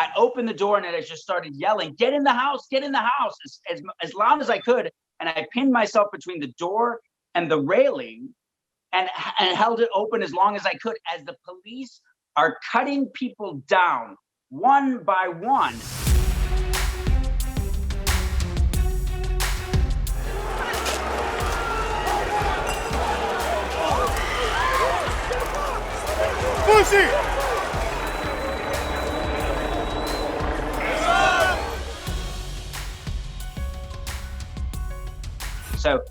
I opened the door and I just started yelling, "Get in the house, get in the house," as loud as I could. And I pinned myself between the door and the railing and held it open as long as I could as the police are cutting people down one by one. Pussy! So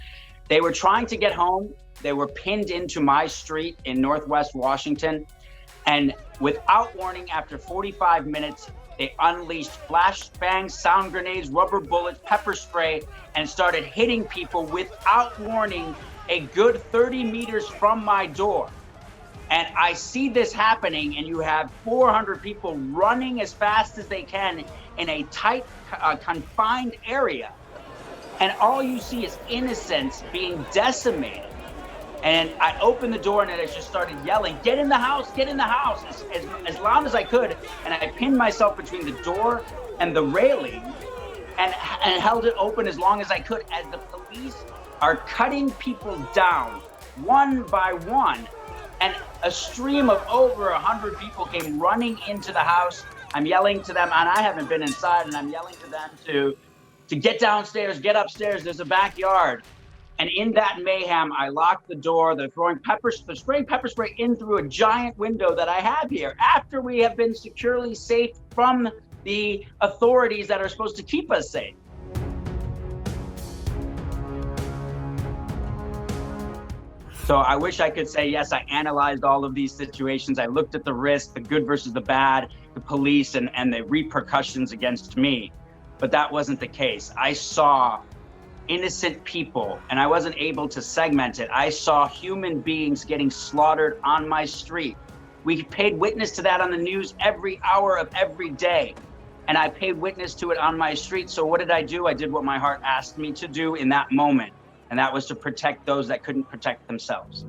they were trying to get home. They were pinned into my street in Northwest Washington. And without warning, after 45 minutes, they unleashed flashbangs, sound grenades, rubber bullets, pepper spray, and started hitting people without warning a good 30 meters from my door. And I see this happening, and you have 400 people running as fast as they can in a tight, confined area. And all you see is innocents being decimated. And I opened the door and I just started yelling, "Get in the house, get in the house," as loud as I could. And I pinned myself between the door and the railing and held it open as long as I could as the police are cutting people down one by one. And a stream of over 100 people came running into the house. I'm yelling to them, and I haven't been inside, and I'm yelling to them to get downstairs, get upstairs, there's a backyard. And in that mayhem, I locked the door. They're spraying pepper spray in through a giant window that I have here after we have been securely safe from the authorities that are supposed to keep us safe. So I wish I could say, yes, I analyzed all of these situations. I looked at the risk, the good versus the bad, the police and the repercussions against me. But that wasn't the case. I saw innocent people, and I wasn't able to segment it. I saw human beings getting slaughtered on my street. We paid witness to that on the news every hour of every day. And I paid witness to it on my street. So what did I do? I did what my heart asked me to do in that moment. And that was to protect those that couldn't protect themselves.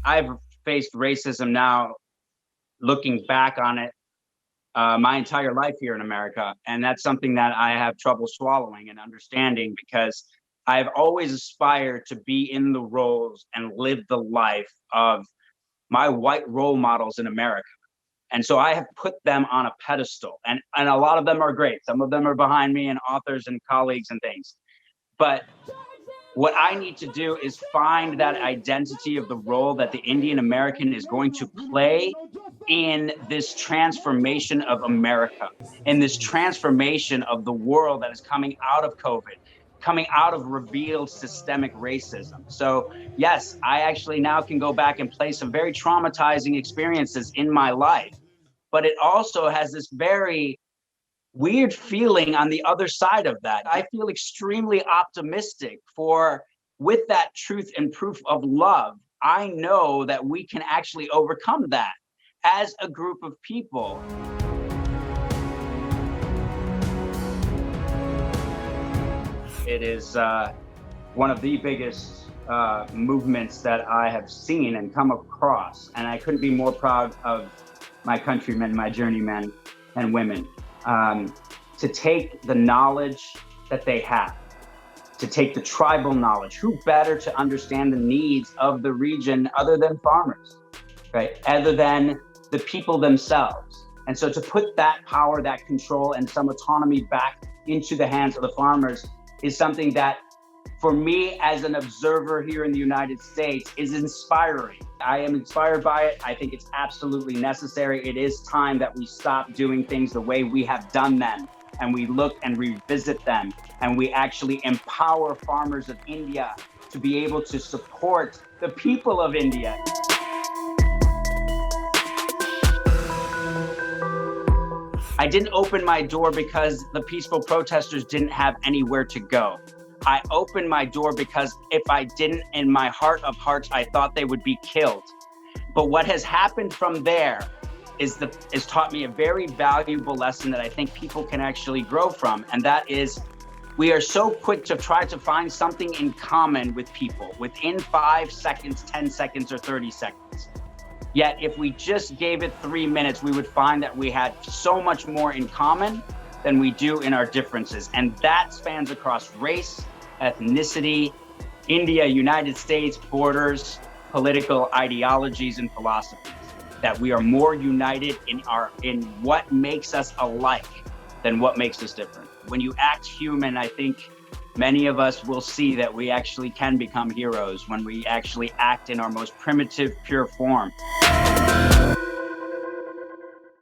I've faced racism now, looking back on it, my entire life here in America. And that's something that I have trouble swallowing and understanding, because I've always aspired to be in the roles and live the life of my white role models in America. And so I have put them on a pedestal, and a lot of them are great. Some of them are behind me, and authors and colleagues and things. But what I need to do is find that identity of the role that the Indian American is going to play in this transformation of America, in this transformation of the world that is coming out of COVID, coming out of revealed systemic racism. So yes, I actually now can go back and play some very traumatizing experiences in my life, but it also has this very weird feeling on the other side of that. I feel extremely optimistic with that truth and proof of love. I know that we can actually overcome that as a group of people. It is one of the biggest movements that I have seen and come across. And I couldn't be more proud of my countrymen, my journeymen and women, to take the knowledge that they have, to take the tribal knowledge. Who better to understand the needs of the region other than farmers, right? Other than the people themselves. And so to put that power, that control, and some autonomy back into the hands of the farmers is something that, for me as an observer here in the United States, is inspiring. I am inspired by it. I think it's absolutely necessary. It is time that we stop doing things the way we have done them, and we look and revisit them, and we actually empower farmers of India to be able to support the people of India. I didn't open my door because the peaceful protesters didn't have anywhere to go. I opened my door because if I didn't, in my heart of hearts, I thought they would be killed. But what has happened from there is taught me a very valuable lesson that I think people can actually grow from. And that is, we are so quick to try to find something in common with people within 5 seconds, 10 seconds, or 30 seconds. Yet if we just gave it 3 minutes, we would find that we had so much more in common than we do in our differences. And that spans across race, ethnicity, India, United States, borders, political ideologies, and philosophies. That we are more united in what makes us alike than what makes us different. When you act human, I think many of us will see that we actually can become heroes when we actually act in our most primitive, pure form.